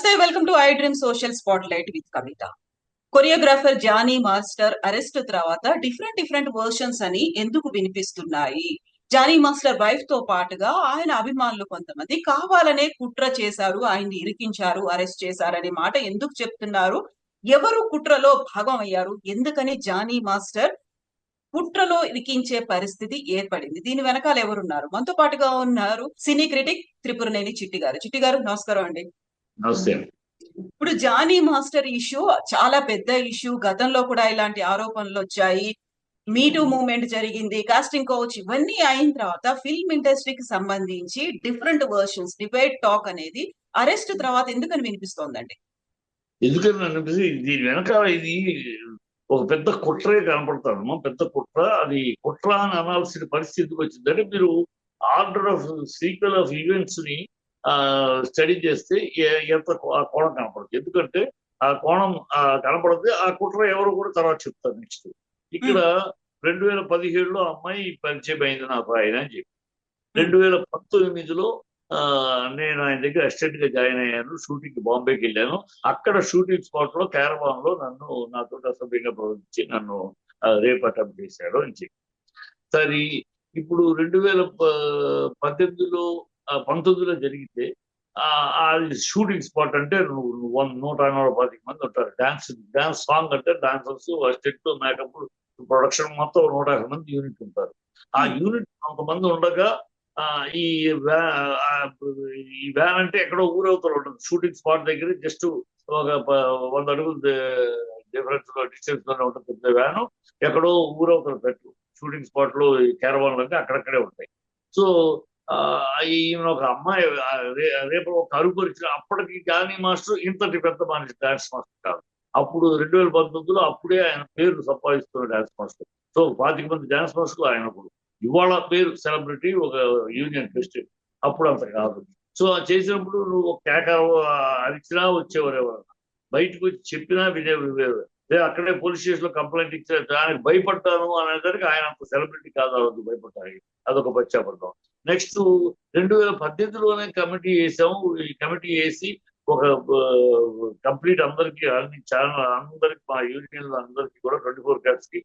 నమస్తే, welcome to I dream social spotlight with Kavitha. Choreographer Jani master arrest తర్వాత different versions అని ఎందుకు వినిపిస్తున్నాయి? జానీ మాస్టర్ వైఫ్ తో పాటుగా ఆయన అభిమానులు కొంతమంది కావాలనే కుట్ర చేశారు, ఆయన్ని ఇరికించారు, అరెస్ట్ చేశారనే మాట ఎందుకు చెప్తున్నారు? ఎవరు కుట్రలో భాగం అయ్యారు? ఎందుకని జానీ మాస్టర్ కుట్రలో ఇరికించే పరిస్థితి ఏర్పడింది? దీని వెనకాల ఎవరున్నారు? మనతో పాటుగా ఉన్నారు సినీ క్రిటిక్ త్రిపురనేని చిట్టి గారు. చిట్టి గారు, నమస్కారం అండి. నమస్తే. ఇప్పుడు జానీ మాస్టర్ ఇష్యూ చాలా పెద్ద ఇష్యూ. గతంలో కూడా ఇలాంటి ఆరోపణలు వచ్చాయి. మీటూ మూవ్మెంట్ జరిగింది, కాస్టింగ్ కౌచ్ ఇవన్నీ అయిన తర్వాత ఫిల్మ్ ఇండస్ట్రీకి సంబంధించి డిఫరెంట్ వర్షన్స్, డిబేట్ టాక్ అనేది అరెస్ట్ తర్వాత ఎందుకని వినిపిస్తోందండి? ఎందుకని అనిపిస్తుంది దీని వెనకాల ఇది ఒక పెద్ద కుట్రే కనపడతాను. పెద్ద కుట్ర. అది కుట్ర అని అనాల్సిన పరిస్థితికి వచ్చిందంటే మీరు order of sequel of events ని స్టడీ చేస్తే ఎంత ఆ కోణం కనపడుతుంది. ఎందుకంటే ఆ కోణం కనపడితే ఆ కుట్ర ఎవరు కూడా తర్వాత చెప్తారు. నెక్స్ట్ ఇక్కడ 2017లో అమ్మాయి పరిచయం అయింది నాకు ఆయన అని చెప్పి 2019లో నేను ఆయన దగ్గర అసిస్టెంట్ గా జాయిన్ అయ్యాను. షూటింగ్ బాంబేకి వెళ్ళాను. అక్కడ షూటింగ్ స్పాట్ లో క్యారవాన్ లో నాతో అసభ్యంగా ప్రవర్తించి నన్ను రేప్ అటెంప్ట్ చేశాడు అని చెప్పి. సరే, ఇప్పుడు 2019లో జరిగితే ఆ షూటింగ్ స్పాట్ అంటే 125 మంది ఉంటారు. డాన్స్ సాంగ్ అంటే డాన్సర్స్, అసిస్టెంట్, మేకప్, ప్రొడక్షన్ మొత్తం 150 మంది యూనిట్ ఉంటారు. ఆ యూనిట్ కొంతమంది ఉండగా ఈ వ్యాన్ అంటే ఎక్కడో ఊరవుతూ ఉంటుంది. షూటింగ్ స్పాట్ దగ్గర జస్ట్ ఒక 100 అడుగులు డిఫరెన్స్ లో డిస్టెన్స్ లోనే ఉంటుంది వ్యాన్. ఎక్కడో ఊరవుతారు పెట్టు. షూటింగ్ స్పాట్ లో క్యారవాన్ అంటే అక్కడక్కడే ఉంటాయి. సో ఈయన ఒక అమ్మాయి రేపు ఒక అరుగుపరిచిన అప్పటికి జానీ మాస్టర్ ఇంతటి పెద్ద మనిషి డాన్స్ మాస్టర్ కాదు. అప్పుడు 2019లో అప్పుడే ఆయన పేరు సంపాదిస్తున్న డాన్స్ మాస్టర్. సో 25 మంది డాన్స్ మాస్టర్లు ఆయన కూడా. ఇవాళ పేరు సెలబ్రిటీ, ఒక యూనియన్ ప్రెసిడెంట్. అప్పుడు అంత కాదు. సో చేసినప్పుడు నువ్వు ఒక కేక అరిచినా వచ్చేవారు ఎవరన్నా, బయటకు వచ్చి చెప్పినా వినేవారు. అక్కడే పోలీస్ స్టేషన్ లో కంప్లైంట్ ఇచ్చారు. దానికి భయపడ్డాను అనేసరికి ఆయన అంత సెలబ్రిటీ కాదు, అవ్వద్దు భయపడ్డాయి. అదొక పశ్చాపడతాం. నెక్స్ట్ 2018లోనే కమిటీ వేసాము. ఈ కమిటీ వేసి ఒక కంప్లీట్ అందరికి, అన్ని ఛానల్ అందరికి, మా యూనియన్ అందరికి కూడా 24 క్యాట్స్ కి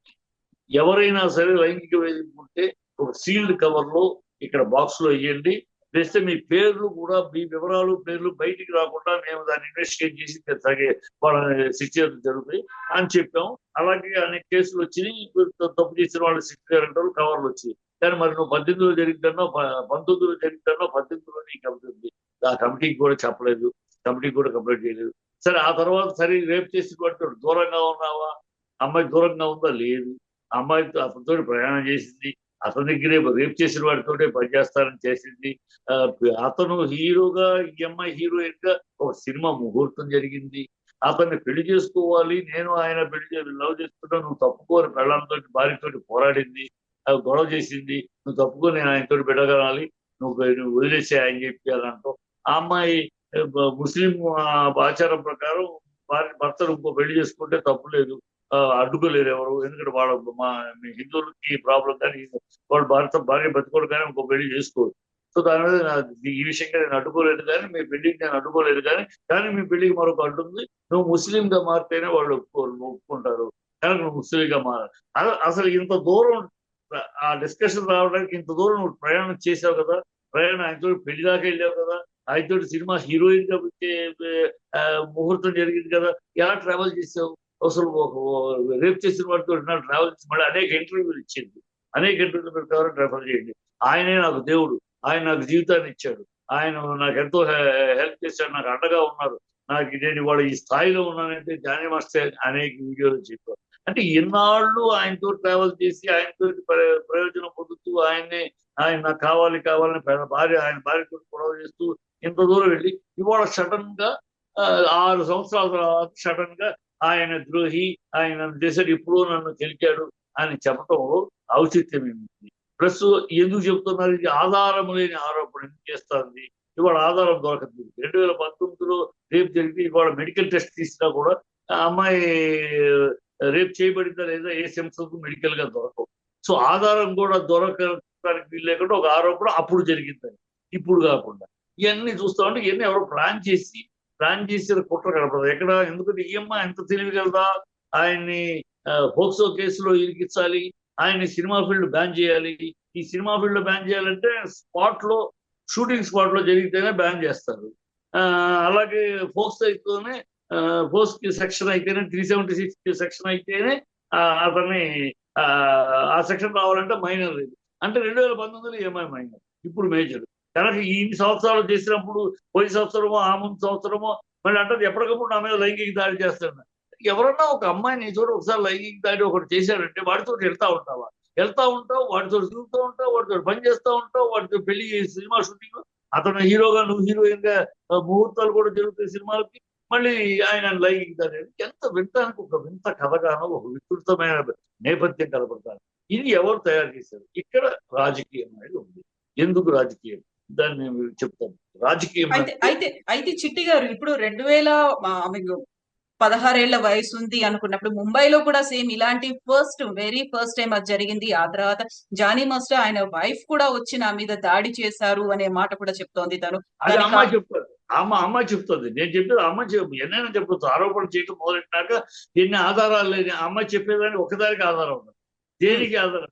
ఎవరైనా సరే లైంగిక వేధింపు ఉంటే ఒక సీల్డ్ కవర్ లో ఇక్కడ బాక్స్ లో వేయండి. వేస్తే మీ పేర్లు కూడా, మీ వివరాలు, పేర్లు బయటికి రాకుండా మేము దాన్ని ఇన్వెస్టిగేట్ చేసి వాళ్ళని శిక్షించడం జరుగుతాయి అని చెప్పాం. అలాగే అనేక కేసులు వచ్చినాయి. తప్పు చేసిన వాళ్ళు 6 కవర్లు వచ్చాయి. కానీ మరి నువ్వు 18లో జరిగిందన్నో, 19లో జరిగిందన్నో, 18లో నీకు అవుతుంది. ఆ కమిటీకి కూడా చెప్పలేదు, కమిటీకి కూడా కంప్లైంట్ చేయలేదు. సరే, ఆ తర్వాత సరే రేపు చేసి పట్టాడు. దూరంగా ఉన్నావా? అమ్మాయి దూరంగా ఉందా? లేదు. అమ్మాయితో అతనితో ప్రయాణం చేసింది. అతని దగ్గరే రేప్ చేసిన వాడితోటే పనిచేస్తారని చేసింది. అతను హీరోగా, ఈ అమ్మాయి హీరోయిన్ గా ఒక సినిమా ముహూర్తం జరిగింది. అతన్ని పెళ్లి చేసుకోవాలి, నేను ఆయన లవ్ చేసుకుంటా, నువ్వు తప్పుకోని పెళ్ళంతో, భార్యతోటి పోరాడింది, గొడవ చేసింది. నువ్వు తప్పుకో, నేను ఆయనతో బిడ్డగలాలి, నువ్వు వదిలేసే ఆయన చెప్పి అదంటూ. ఆ అమ్మాయి ముస్లిం ఆచారం ప్రకారం భర్తను ఇంకో పెళ్లి చేసుకుంటే తప్పు లేదు, అడ్డుకోలేరు ఎవరు. ఎందుకంటే వాళ్ళ హిందువులకి ప్రాబ్లం, కానీ వాళ్ళు భార్య బతుకోడు కానీ ఇంకో పెళ్లి చేసుకోరు. సో దాని మీద ఈ విషయంగా నేను అడ్డుకోలేదు, కానీ మీ పెళ్లికి నేను అడ్డుకోలేదు, కానీ మీ పెళ్లికి మరొక అడ్డుంది. నువ్వు ముస్లింగా మారితేనే వాళ్ళు ఒప్పుకుంటారు, కానీ నువ్వు ముస్లింగా మారాలి. అసలు ఇంత దూరం ఆ డిస్కషన్ రావడానికి ఇంత దూరం నువ్వు ప్రయాణం చేసావు కదా, ఆయనతో పెళ్లి దాకా వెళ్ళావు కదా, ఆయనతో సినిమా హీరోయిన్ గా ముహూర్తం జరిగింది కదా, ఎలా ట్రావెల్ చేసావు? అసలు రేపు చేసిన వాడితో ట్రావెల్ చేసి మళ్ళీ అనేక ఇంటర్వ్యూలు ఇచ్చింది. అనేక ఇంటర్వ్యూలు ప్రకారం ట్రావెల్ చేయండి. ఆయనే నాకు దేవుడు, ఆయన నాకు జీవితాన్ని ఇచ్చాడు, ఆయన నాకు ఎంతో హెల్ప్ చేశాడు, నాకు అండగా ఉన్నారు, నాకు నేను ఇవాళ ఈ స్థాయిలో ఉన్నానంటే జానీ మాస్టర్ అనేక వీడియోలు చెప్పారు. అంటే ఎన్నాళ్ళు ఆయనతో ట్రావెల్ చేసి ఆయనతో ప్రయోజనం పొందుతూ ఆయన నాకు కావాలని ఆయన భార్యతో గొడవ చేస్తూ ఇంత దూరం వెళ్ళి ఇవాళ సడన్ గా 6 సంవత్సరాల తర్వాత సడన్ గా ఆయన ద్రోహి, ఆయన చేశాడు, ఇప్పుడు నన్ను గెలిచాడు అని చెప్పటంలో ఔచిత్యం ఏమిటి? ప్లస్ ఎందుకు చెప్తున్నారు? ఇది ఆధారం లేని ఆరోపణ ఎందుకు చేస్తుంది? ఇవాళ ఆధారం దొరకదు. 2019లో రేపు జరిగితే ఇవాళ మెడికల్ టెస్ట్ తీసినా కూడా ఆ అమ్మాయి రేపు చేయబడిందా లేదా ఏ సెన్సెస్ మెడికల్ గా దొరకవు. సో ఆధారం కూడా దొరకడానికి వీలు లేకుండా ఒక ఆరోపణ అప్పుడు జరిగిందని, ఇప్పుడు కాకుండా. ఇవన్నీ చూస్తా ఉంటే ఇవన్నీ ఎవరో ప్లాన్ చేసి ప్లాన్ చేసిన కుట్ర కనపడదు ఎక్కడ. ఎందుకంటే ఈ అమ్మాయి ఎంత తెలివిగలదా, ఆయన్ని పోక్సో కేసులో ఇరికించాలి, ఆయన్ని సినిమా ఫీల్డ్ బ్యాన్ చేయాలి. ఈ సినిమా ఫీల్డ్ బ్యాన్ చేయాలంటే షూటింగ్ స్పాట్ లో జరిగితేనే బ్యాన్ చేస్తారు. అలాగే ఫోక్స్ అయితేనే ఫోక్స్ సెక్షన్ అయితేనే 376 సెక్షన్ అయితేనే అతన్ని ఆ సెక్షన్ రావాలంటే మైనర్ లేదు. అంటే 2019 ఏమై మైనర్, ఇప్పుడు మేజర్. కనుక ఇన్ని సంవత్సరాలు చేసినప్పుడు పోయిన సంవత్సరమో ఆ ముందు సంవత్సరమో మళ్ళీ అంటే ఎప్పటికప్పుడు నా మీద లైంగిక దాడి చేస్తాడు. ఎవరన్నా ఒక అమ్మాయిని చోట ఒకసారి లైంగిక దాడి ఒకటి చేశాడంటే వాడితో వెళ్తా ఉంటావు, వాడితో తిరుగుతూ ఉంటావు, వాడితో పని చేస్తూ ఉంటావు, వాడితో పెళ్లి సినిమా షూటింగ్, అతను హీరోగా నువ్వు హీరోయిన్ గా ముహూర్తాలు కూడా జరుగుతాయి సినిమాలకి. మళ్ళీ ఆయన లైంగిక దాడి ఎంత వింటానికి ఒక వింత కథగానో ఒక విస్తృతమైన నేపథ్యం కనపడతాను. ఇది ఎవరు తయారు చేశారు? ఇక్కడ రాజకీయం అనేది ఉంది. ఎందుకు రాజకీయం? దాన్ని నేను చెప్తాను. రాజకీయం అయితే చిట్టి గారు ఇప్పుడు 16 ఏళ్ల వయసు ఉంది అనుకున్నప్పుడు ముంబైలో కూడా సేమ్ ఇలాంటి వెరీ ఫస్ట్ టైం అది జరిగింది. ఆ తర్వాత జానీ మాస్టర్ ఆయన వైఫ్ కూడా వచ్చి నా మీద దాడి చేశారు అనే మాట కూడా చెప్తోంది తను. అది అమ్మాయి చెప్తారు, అమ్మాయి చెప్తుంది. నేను చెప్పేది అమ్మాయి ఎన్నైనా చెప్పొచ్చు. ఆరోపణలు చేయడం మొదలెట్టినాక ఎన్ని ఆధారాలు లేని అమ్మాయి చెప్పేదాన్ని ఒకదానికి ఆధారం ఉండదు, దేనికి ఆధారం.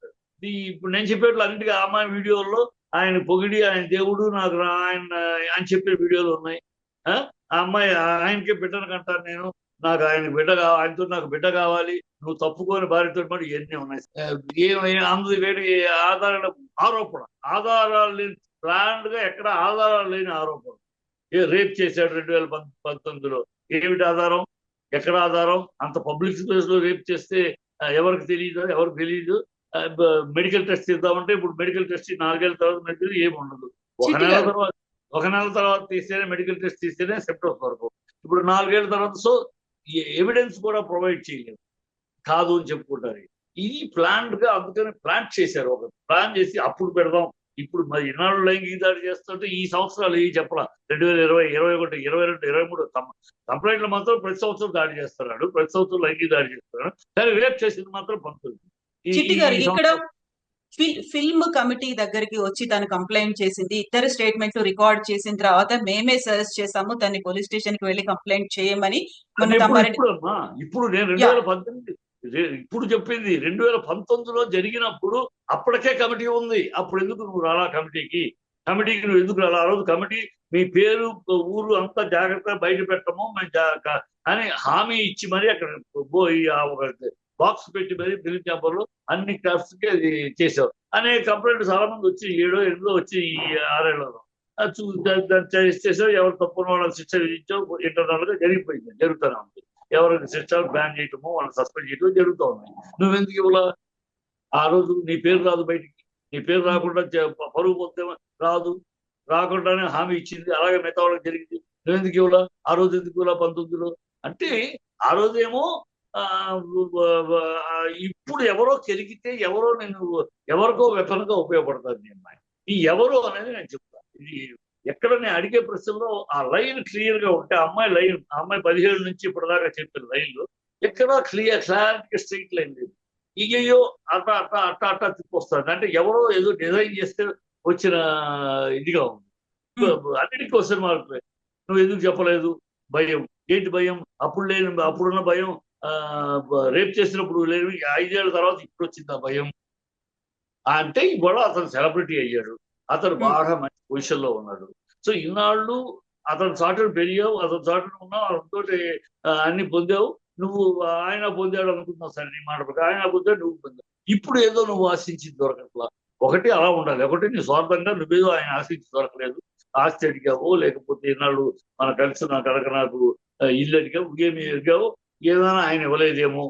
ఇప్పుడు నేను చెప్పేట్లు అన్నిటికీ అమ్మాయి వీడియోల్లో ఆయన పొగిడి ఆయన దేవుడు నాకు ఆయన చెప్పే వీడియోలు ఉన్నాయి. ఆ అమ్మాయి ఆయనకే బిడ్డను కంటాను నేను, నాకు ఆయనతో నాకు బిడ్డ కావాలి, నువ్వు తప్పుకొని భార్యతో పాటు ఇవన్నీ ఉన్నాయి. ఏమైనా వేడి ఆధారాలు లేని ప్లాండ్ గా ఎక్కడ ఆధారాలు లేని ఆరోపణ. రేప్ చేశాడు 2019లో, ఏమిటి ఆధారం? ఎక్కడ ఆధారం? అంత పబ్లిక్ ప్లేస్ లో రేప్ చేస్తే ఎవరికి తెలియదు. మెడికల్ టెస్ట్ ఇద్దామంటే ఇప్పుడు మెడికల్ టెస్ట్ 4 ఏళ్ల తర్వాత మెడికల్ ఏమి ఉండదు. ఒక నెల తర్వాత తీస్తేనే మెడికల్ టెస్ట్ తీస్తేనే సెప్టెంబర్ వరకు. ఇప్పుడు 4 ఏళ్ల తర్వాత సో ఎవిడెన్స్ కూడా ప్రొవైడ్ చేయలేదు, కాదు అని చెప్పుకుంటారు. ఇది ప్లాంట్ గా, అందుకని ప్లాన్ చేశారు. ఒక ప్లాన్ చేసి అప్పుడు పెడదాం. ఇప్పుడు మరి ఇన్నాళ్ళు లైంగిక దాడి చేస్తుంటే ఈ సంవత్సరాలు ఏవి చెప్పలా. 2020, 2021, 2022, 2023 కంప్లైంట్లు మాత్రం ప్రతి సంవత్సరం దాడి చేస్తున్నాడు, ప్రతి సంవత్సరం లైంగిక దాడి చేస్తున్నాడు. కానీ రేప్ చేసింది మాత్రం 19. ఇక్కడ ఫిల్మ్ కమిటీ దగ్గరికి వచ్చి తను కంప్లైంట్ చేసింది. ఇద్దరు స్టేట్మెంట్లు రికార్డ్ చేసిన తర్వాత మేమే సజెస్ట్ చేసాము తన్ని పోలీస్ స్టేషన్ కి వెళ్ళి కంప్లైంట్ చేయమని. ఇప్పుడు నేను 2018 ఇప్పుడు చెప్పింది 2019లో జరిగినప్పుడు అప్పటికే కమిటీ ఉంది. అప్పుడు ఎందుకు నువ్వు రాలా కమిటీకి నువ్వు ఎందుకు రాలా? ఆ రోజు కమిటీ మీ పేరు ఊరు అంతా జాగ్రత్తగా బయట పెట్టము అని హామీ ఇచ్చి మరి అక్కడ బాక్స్ పెట్టి మరి బిల్ ఛాంబర్లో అన్ని క్లాస్ కి అది చేసావు అనే కంప్లైంట్ చాలా మంది వచ్చి 7 8 వచ్చి ఈ 6 ఏళ్లలో చేసావు. ఎవరు తప్పున వాళ్ళని శిక్ష విధించావు. ఇంటర్నల్ గా జరుగుతూనే ఉంది. ఎవరికి శిక్ష బ్యాన్ చేయటమో వాళ్ళని సస్పెండ్ చేయటమో జరుగుతూ ఉన్నాయి. నువ్వెందుకు ఇవ్వలా? ఆ రోజు నీ పేరు రాదు బయటికి, నీ పేరు రాకుండా పరువు పొందే రాకుండానే హామీ ఇచ్చింది. అలాగే మిగతా వాళ్ళకి జరిగింది. నువ్వెందుకు ఇవ్వలా? ఆ రోజు ఎందుకు ఇవ్వలా 19లో? అంటే ఆ రోజేమో ఇప్పుడు ఎవరో కెరిగితే ఎవరికో వెపన్గా ఉపయోగపడుతుంది నేను. ఈ ఎవరో అనేది నేను చెప్తాను. ఇది ఎక్కడ నేను అడిగే ప్రశ్నలో ఆ లైన్ క్లియర్ గా ఉంటే అమ్మాయి 17 నుంచి ఇప్పటిదాకా చెప్పిన లైన్లు ఎక్కడా క్లారిటీ స్ట్రైట్ లైన్ లేదు. ఇయ్యో అట్టా తిప్పొస్తుంది. అంటే ఎవరో ఏదో డిజైన్ చేస్తే వచ్చిన ఇదిగా ఉంది. అన్నిటికీ క్వశ్చన్ మార్క్. నువ్వు ఎందుకు చెప్పలేదు? భయం. ఏంటి భయం? అప్పుడున్న భయం రేప్ చేసినప్పుడు లేదు, 5 ఏళ్ల తర్వాత ఇప్పుడు వచ్చింది ఆ భయం. అంటే ఇవాళ అతను సెలబ్రిటీ అయ్యాడు, అతను బాగా మంచి పొజిషన్ లో ఉన్నాడు. సో ఇన్నాళ్ళు అతను చాటును పెరిగావు, అతను చాటును ఉన్నావు, అతనితో అన్ని పొందావు. నువ్వు ఆయన పొందాడు అనుకుంటున్నావు. సరే నీ మాట ఆయన పొందాడు, నువ్వు పొందావు. ఇప్పుడు ఏదో నువ్వు ఆశించింది దొరకట్లా. ఒకటి అలా ఉండాలి, ఒకటి నీ స్వార్థంగా నువ్వేదో ఆయన ఆశించి దొరకలేదు. ఆస్తి అడిగావు, లేకపోతే ఇన్నాళ్ళు మన కలిసి కనుక నాకు ఇల్లు అడిగావు, ఏమి అడిగావు, ఏదైనా ఆయన ఇవ్వలేదేమో.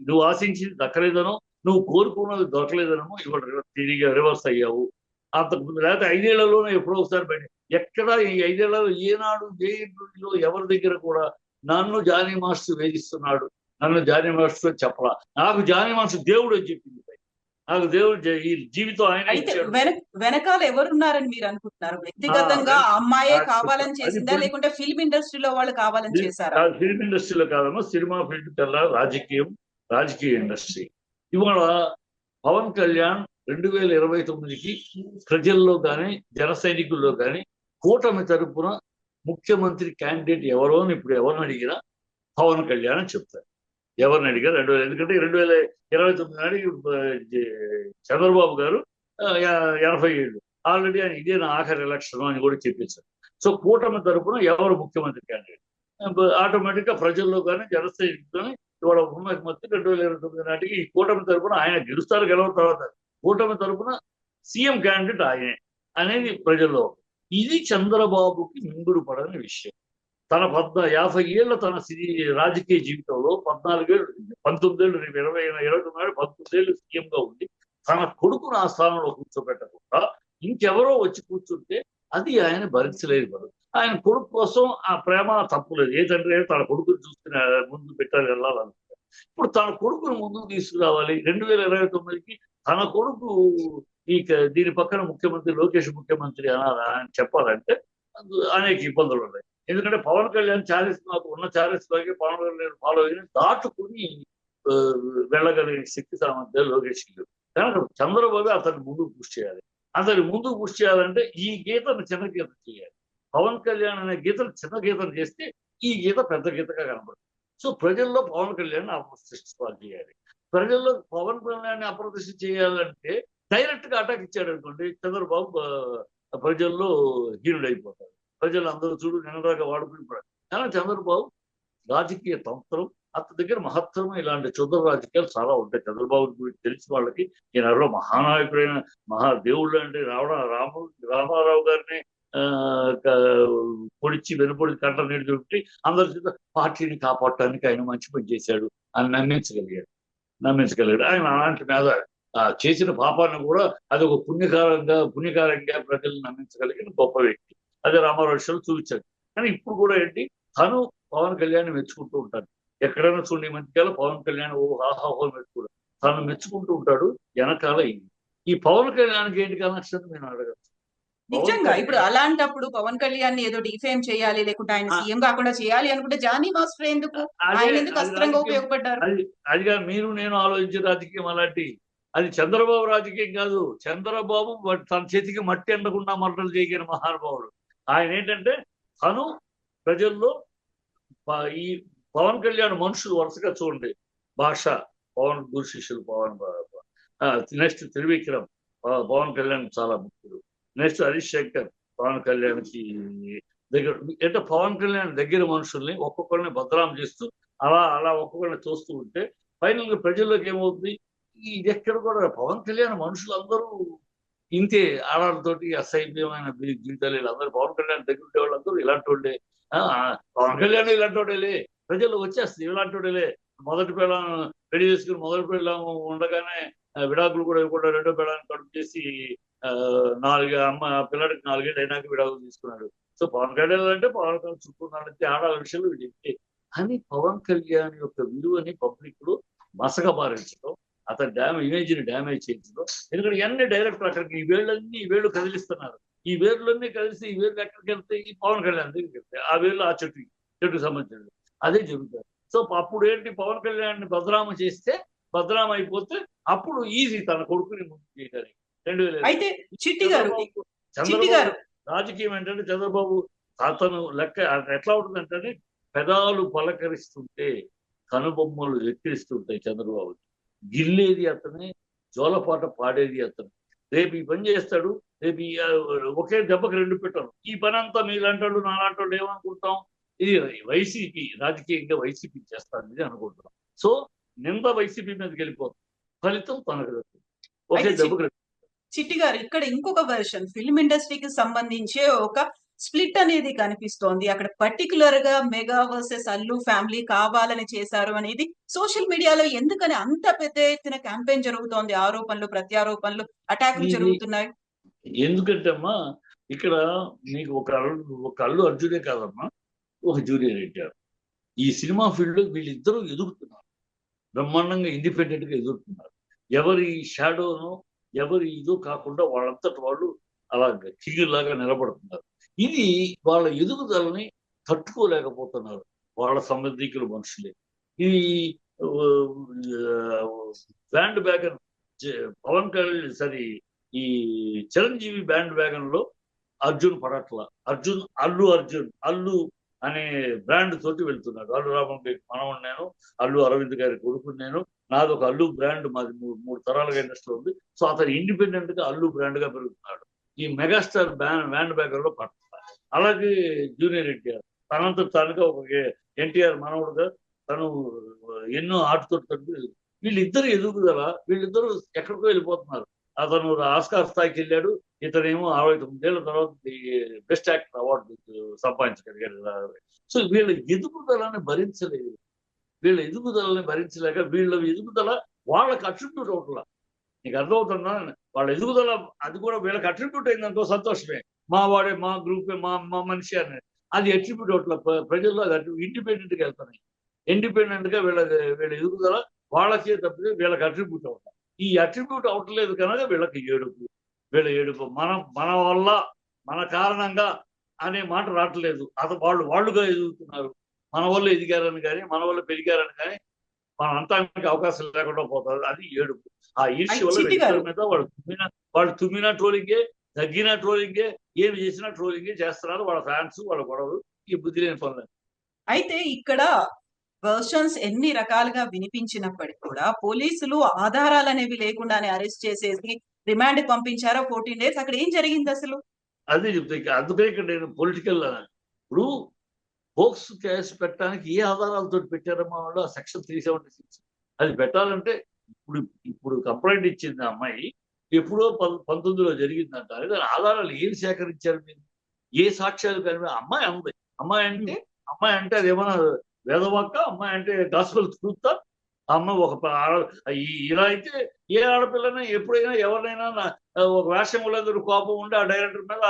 నువ్వు ఆశించింది దక్కలేదనో, నువ్వు కోరుకున్నది దొరకలేదనో ఇవాళ తిరిగి రివర్స్ అయ్యావు. అంతకుముందు లేకపోతే 5 ఏళ్లలోనే ఎప్పుడో ఒకసారి బయట. ఎక్కడ ఈ 5 ఏళ్లలో ఏనాడు ఏ ఇంట్లో ఎవరి దగ్గర కూడా నన్ను జానీ మాస్టర్ వేధిస్తున్నాడు, నన్ను జానీ మాస్టర్ చెప్పలా. నాకు జానీ మాస్టర్ దేవుడు అని చెప్పింది. నాకు దేవుడు ఈ జీవితం ఆయన వెనకాల ఎవరున్నారని మీరు అనుకుంటున్నారు? వ్యక్తిగతంగా అమ్మాయే కావాలని చేసిందా, లేకుంటే ఫిల్మ్ ఇండస్ట్రీలో వాళ్ళు కావాలని చేశారా? ఫిల్మ్ ఇండస్ట్రీలో కాదమ్మా, సినిమా ఫీల్డ్ కల్లా రాజకీయ ఇండస్ట్రీ. ఇవాళ పవన్ కళ్యాణ్ 2029కి ప్రజల్లో కానీ జన సైనికుల్లో కానీ కూటమి తరపున ముఖ్యమంత్రి క్యాండిడేట్ ఎవరో అని ఇప్పుడు ఎవరిని అడిగినా పవన్ కళ్యాణ్ అని చెప్తారు. ఎవరిని అడిగారు ఎందుకంటే 2029 నాటికి చంద్రబాబు గారు 80 ఏళ్ళు ఆల్రెడీ ఆయన ఇదే నా ఆఖరి ఎలక్షన్ అని కూడా చెప్పేశారు. సో కూటమి తరఫున ఎవరు ముఖ్యమంత్రి క్యాండిడేట్ ఆటోమేటిక్ గా ప్రజల్లో కానీ జనసైనికులు కానీ ఇవాళ ముఖ్యమంత్రి 2029 నాటికి ఈ కూటమి తరఫున ఆయన గెలుస్తారు గెలవ తర్వాత కూటమి తరఫున సీఎం క్యాండిడేట్ ఆయనే అనేది ప్రజల్లో. ఇది చంద్రబాబుకి మింగుడు పడని విషయం. తన 50 ఏళ్ళ తన రాజకీయ జీవితంలో 14 ఏళ్ళు 19 ఏళ్ళు 29 19 ఏళ్ళు సీఎం గా ఉండి తన కొడుకును ఆ స్థానంలో కూర్చోబెట్టకుండా ఇంకెవరో వచ్చి కూర్చుంటే అది ఆయన భరించలేదు పడు. ఆయన కొడుకు కోసం ఆ ప్రేమ తప్పులేదు. ఏ తండ్రి తన కొడుకుని చూసుకుని ముందు పెట్టాలి వెళ్ళాలనుకుంటారు. ఇప్పుడు తన కొడుకును ముందుకు తీసుకురావాలి 2029కి తన కొడుకు దీని పక్కన ముఖ్యమంత్రి లోకేష్ ముఖ్యమంత్రి అని చెప్పాలంటే అనేక ఇబ్బందులు ఉన్నాయి. ఎందుకంటే పవన్ కళ్యాణ్ చారిస్మాకు ఉన్న చారిస్మాకి పవన్ కళ్యాణ్ ఫాలో అయిన దాటుకుని వెళ్ళగలిగిన శక్తి సామర్థ్యాలు లోకేష్ కనుక చంద్రబాబు అతన్ని ముందుకు పుష్ చేయాలి. అతన్ని ముందుకు పుష్ చేయాలంటే ఈ గీతను చిన్న గీత చేయాలి. పవన్ కళ్యాణ్ అనే గీతను చిన్న గీతను చేస్తే ఈ గీత పెద్ద గీతగా కనబడుతుంది. సో ప్రజల్లో పవన్ కళ్యాణ్ అప్రతిష్ట చేయాలి. ప్రజల్లో పవన్ కళ్యాణ్ అప్రతిష్ట చేయాలంటే డైరెక్ట్ గా అటాక్ ఇచ్చాడు అనుకోండి చంద్రబాబు ప్రజల్లో హీనుడైపోతాడు. ప్రజలు అందరూ చూడు నిన్నదాకా వాడుకుని కానీ చంద్రబాబు రాజకీయ తంత్రం అతని దగ్గర మహత్తరమైన ఇలాంటి చుద్ర రాజకీయాలు చాలా ఉంటాయి. చంద్రబాబు గురించి తెలిసిన వాళ్ళకి ఈయనలో మహానాయకుడైన మహాదేవుళ్ళు అంటే రామారావు గారిని పొడిచి వెనుపొడి కంట నీళ్ళు చుట్టి అందరి చేత పార్టీని కాపాడటానికి ఆయన మంచి పని చేశాడు అని నమ్మించగలిగాడు. ఆయన అలాంటి మీద చేసిన పాపాన్ని కూడా అది ఒక పుణ్యకారంగా ప్రజలు నమ్మించగలిగిన గొప్ప వ్యక్తి. అదే రామారావు విషయాలు చూపించాడు. కానీ ఇప్పుడు కూడా ఏంటి తను పవన్ కళ్యాణ్ మెచ్చుకుంటూ ఉంటాడు. ఎక్కడైనా చూడండి ఈ మధ్యకాల పవన్ కళ్యాణ్ హాహో మెచ్చుకోడు తను మెచ్చుకుంటూ ఉంటాడు. వెనకాల ఈ పవన్ కళ్యాణ్కి ఏంటి కనెక్షన్ నేను అడగచ్చు. నిజంగా ఇప్పుడు అలాంటప్పుడు పవన్ కళ్యాణ్ ఏదో డిఫేమ్ చేయాలి లేకుంటే ఆయన సీఎం కాకుండా చేయాలి అనుకుంటే జానీ మాస్టర్ ఎందుకు ఆయన ఎందుకు అస్త్రంగా ఉపయోగపడ్డారు? అదిగా మీరు నేను ఆలోచించే రాజకీయం అలాంటి అది చంద్రబాబు రాజకీయం కాదు. చంద్రబాబు తన చేతికి మట్టి ఎండకుండా మర్డలు చేయగిన మహానుభావుడు. ఆయన ఏంటంటే తను ప్రజల్లో ఈ పవన్ కళ్యాణ్ మనుషులు వరుసగా చూడండి. భాష పవన్ గురు శిష్యులు పవన్ నెక్స్ట్ త్రివిక్రమ్ పవన్ కళ్యాణ్ చాలా ముఖ్యుడు. నెక్స్ట్ హరీష్ శంకర్ పవన్ కళ్యాణ్కి దగ్గర అంటే పవన్ కళ్యాణ్ దగ్గర మనుషుల్ని ఒక్కొక్కరిని బదనాం చేస్తూ అలా ఒక్కొక్కరిని చూస్తూ ఉంటే ఫైనల్ గా ప్రజల్లోకి ఏమవుతుంది ఇది ఎక్కడ కూడా పవన్ కళ్యాణ్ మనుషులు అందరూ ఇంతే ఆడాలతోటి అసహ్యమైన జీవితాలు అందరూ పవన్ కళ్యాణ్ దగ్గర ఉండే వాళ్ళందరూ ఇలాంటి వాళ్ళే. పవన్ కళ్యాణ్ ఇలాంటి వాడేలే ప్రజల్లో వచ్చేస్తుంది ఇలాంటి వాడేలే. మొదటి పిల్లం పెళ్లి చేసుకుని మొదటి పిల్లం ఉండగానే విడాకులు కూడా ఇవ్వకుండా రెండో పిల్లాన్ని కడుపు చేసి పిల్లడికి 4 ఏళ్ళు అయినాక విడాకులు తీసుకున్నాడు. సో పవన్ కళ్యాణ్ అంటే పవన్ కళ్యాణ్ చుట్టుకున్నాడంటే ఆడాల విషయాలు చెప్తే అని పవన్ కళ్యాణ్ యొక్క విలువని పబ్లిక్ లో మసకబారించడం అతని ఇమేజ్ని డ్యామేజ్ చేయించడం. ఎందుకంటే ఇవన్నీ డైరెక్ట్ అక్కడికి ఈ వేళ్ళు కదిలిస్తున్నారు. ఈ వేర్లన్నీ కలిసి ఈ వేర్లు ఎక్కడికి వెళ్తాయి ఈ పవన్ కళ్యాణ్ దగ్గరికి వెళ్తాయి. ఆ వేర్లు ఆ చెట్టుకి సంబంధించినది అదే జరుగుతుంది. సో అప్పుడు ఏంటి పవన్ కళ్యాణ్ బదనామ చేస్తే బదనామ అయిపోతే అప్పుడు ఈజీ తన కొడుకుని ముందు చేయడానికి. అయితే చిట్టి గారు రాజకీయం ఏంటంటే చంద్రబాబు అతను లెక్క ఎట్లా ఉంటుందంటే పెదాలు పలకరిస్తుంటే కనుబొమ్మలు ఎక్కిరిస్తుంటాయి. చంద్రబాబు గిల్లేది అతనే జోలపాట పాడేది అతను. రేపు ఈ పని చేస్తాడు రేపు ఒకే దెబ్బకి 2 పెట్టారు. ఈ పని అంతా మీలాంటి వాళ్ళు నాలాంటి వాళ్ళు ఏమనుకుంటాం ఇది వైసీపీ రాజకీయంగా వైసీపీ చేస్తాను ఇది అనుకుంటున్నాం. సో నింద వైసీపీ మీదకి వెళ్ళిపోతుంది ఫలితం తనకు ఒకే దెబ్బకి. చిట్టి గారు ఇక్కడ ఇంకొక వెర్షన్ ఫిల్మ్ ఇండస్ట్రీకి సంబంధించే ఒక స్ప్లిట్ అనేది కనిపిస్తోంది. అక్కడ పర్టికులర్ గా మెగా వర్సెస్ అల్లు ఫ్యామిలీ కావాలని చేశారు అనేది సోషల్ మీడియాలో ఎందుకని అంత పెద్ద ఎత్తున క్యాంపెయిన్ జరుగుతోంది? ఆరోపణలు ప్రత్యారోపణలు అటాకులు జరుగుతున్నాయి. ఎందుకంటే అమ్మా ఇక్కడ మీకు ఒక అల్లు అర్జునే కాదమ్మా ఒక జూనియర్ ఎన్టీఆర్ ఈ సినిమా ఫీల్డ్ లో వీళ్ళిద్దరూ ఎదుగుతున్నారు. బ్రహ్మాండంగా ఇండిపెండెంట్ గా ఎదుగుతున్నారు. ఎవరి షాడోను ఎవరి ఇదో కాకుండా వాళ్ళంతటి వాళ్ళు అలా కిగిలాగా నిలబడుతున్నారు. ఇది వాళ్ళ ఎదుగుదలని తట్టుకోలేకపోతున్నారు వాళ్ళ సంబంధికుల మనుషులే. ఈ బ్యాండ్ బ్యాగన్ పవన్ కళ్యాణ్ ఈ చిరంజీవి బ్యాండ్ వ్యాగన్ లో అర్జున్ పడట్ల. అల్లు అనే బ్రాండ్ తోటి వెళ్తున్నాడు. అల్లు రామన్ మనవడు నేను, అల్లు అరవింద్ గారి కొడుకు నేను. నాది ఒక అల్లు బ్రాండ్, మాది మూడు తరాలుగా ఇండస్ట్రీ ఉంది. సో అతను ఇండిపెండెంట్ గా అల్లు బ్రాండ్ గా పెరుగుతున్నాడు. ఈ మెగాస్టార్ బ్యాండ్ బ్యాగర్ లో పడతారు. అలాగే జూనియర్ ఎన్టీఆర్ తనంత తానుగా ఒక ఎన్టీఆర్ మనవడుగా తను ఎన్నో ఆటతో వీళ్ళిద్దరు ఎదుగుదల, వీళ్ళిద్దరూ ఎక్కడికో వెళ్ళిపోతున్నారు. అతను ఆస్కార్ స్థాయికి వెళ్ళాడు, ఇతనేమో 69 ఏళ్ల తర్వాత బెస్ట్ యాక్టర్ అవార్డు సంపాదించగలిగాడు. సో వీళ్ళ ఎదుగుదలని భరించలేదు. వీళ్ళ ఎదుగుదలని భరించలేక వీళ్ళ ఎదుగుదల వాళ్ళకి అట్రిబ్యూట్ అవట్లా. నీకు అర్థమవుతుందా? వాళ్ళ ఎదుగుదల అది కూడా వీళ్ళకి అట్రిబ్యూట్ అయిందనుకో సంతోషమే. మా వాడే, మా గ్రూపే, మా మనిషి అని అది అట్రిబ్యూట్ అవట్లా. ప్రజల్లో అది ఇండిపెండెంట్ గా వెళ్తున్నాయి. ఇండిపెండెంట్ గా వీళ్ళ ఎదుగుదల వాళ్ళకే తప్పితే వీళ్ళకి అట్రిబ్యూట్ అవట్లా. ఈ అట్రిబ్యూట్ అవట్లేదు కనుక వీళ్ళకి ఏడుపు మన వల్ల, మన కారణంగా అనే మాట రావట్లేదు. వాళ్ళుగా ఎదుగుతున్నారు. మన వల్ల ఎదిగారని కానీ, మన వల్ల పెరిగారని కానీ మనం అంతానికి అవకాశం లేకుండా పోతారు. అది ఏడుపు. ఆ ఈర్ష్య వల్ల వ్యక్తుల మీద వాళ్ళు తుమ్మిన ట్రోలింగే, తగ్గిన ట్రోలింగే, ఏమి చేసినా ట్రోలింగే చేస్తున్నారు. వాళ్ళ ఫ్యాన్స్, వాళ్ళ గొడవలు, ఈ బుద్ధి లేని పనులు. అయితే ఇక్కడ వర్షన్స్ ఎన్ని రకాలుగా వినిపించినప్పటికీ కూడా పోలీసులు ఆధారాలు అనేవి లేకుండానే అరెస్ట్ చేసేసి రిమాండ్ పంపించారా 14 days? అక్కడ ఏం జరిగింది అసలు? అదే చెప్తా. అందుకే ఇక్కడ నేను పొలిటికల్ ఇప్పుడు పోక్స్ కేసు పెట్టడానికి ఏ ఆధారాలతో పెట్టారమ్మా వాళ్ళు? ఆ సెక్షన్ 376 అది పెట్టాలంటే ఇప్పుడు కంప్లైంట్ ఇచ్చింది ఆ అమ్మాయి ఎప్పుడో 19లో జరిగిందంట. దాని ఆధారాలు ఏం సేకరించారు మీరు? ఏ సాక్ష్యాలు కానీ? అమ్మాయి అంటే అదేమన్నా వేదవాక్క? అమ్మాయి అంటే గాస్పెల్ ట్రూతా? అమ్మ ఇలా అయితే ఏ ఆడపిల్లనే ఎప్పుడైనా ఎవరినైనా ఒక వేషం లేదు కోపం ఉండి ఆ డైరెక్టర్ మీద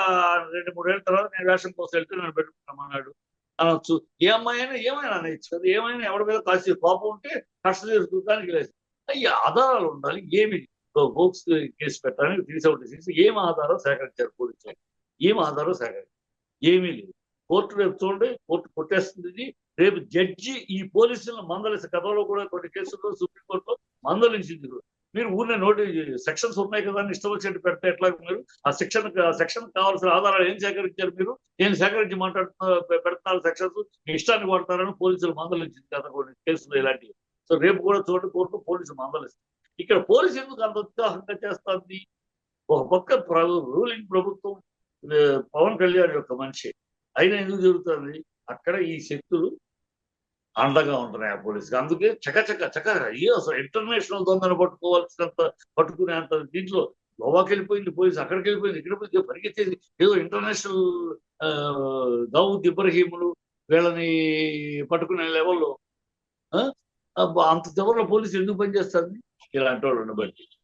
2-3 ఏళ్ళ తర్వాత నేను వేషం కోసం వెళ్తే నన్ను పెట్టుకున్నామన్నాడు అనొచ్చు. ఏ అమ్మాయి అయినా ఏమైనా అనొచ్చు కదా. ఏమైనా ఎవరి మీద కాసి కోపం ఉంటే కస్టడీ చూడటానికి లేదు. ఈ ఆధారాలు ఉండాలి. ఏమి బోక్స్ కేసు పెట్టడానికి 376 ఏం ఆధారం సేకరించారు పోలీసులు? ఏం ఆధారం సేకరించారు? ఏమీ లేదు. కోర్టు రేపు చూడండి, కోర్టు కొట్టేస్తుంది. రేపు జడ్జి ఈ పోలీసులను మందలిసి, గతంలో కూడా కొన్ని కేసుల్లో సుప్రీంకోర్టులో మందలించింది. మీరు ఊరినే సెక్షన్స్ ఉన్నాయి కదా అని ఇష్టం వచ్చినట్టు పెడితే ఎట్లా? మీరు ఆ సెక్షన్ కావాల్సిన ఆధారాలు ఏం సేకరించారు? మీరు ఏం సేకరించి పెడుతున్నారు? సెక్షన్స్ మీ ఇష్టాన్ని వాడతారని పోలీసులు మందలించింది కదా కొన్ని కేసులు ఇలాంటివి. సో రేపు కూడా చూడండి, కోర్టు పోలీసులు మందలిస్తుంది. ఇక్కడ పోలీసు ఎందుకు అంత ఉత్సాహంగా చేస్తుంది? ఒక పక్క రూలింగ్ ప్రభుత్వం, పవన్ కళ్యాణ్ యొక్క మనిషి అయినా ఎందుకు జరుగుతుంది? అక్కడ ఈ శక్తులు అండగా ఉంటున్నాయి ఆ పోలీసుకి. అందుకే చక అసలు ఇంటర్నేషనల్ దొంగను పట్టుకునేంత దీంట్లో గోవాకి వెళ్ళిపోయింది పోలీసు, అక్కడికి వెళ్ళిపోయింది, ఇక్కడ పోయింది, పరిగెత్తేది ఏదో ఇంటర్నేషనల్ దావూద్ ఇబ్రహీములు వీళ్ళని పట్టుకునే లెవెల్లో అంత చివరిలో పోలీసు ఎందుకు పనిచేస్తుంది? ఇలాంటి వాళ్ళు బట్టి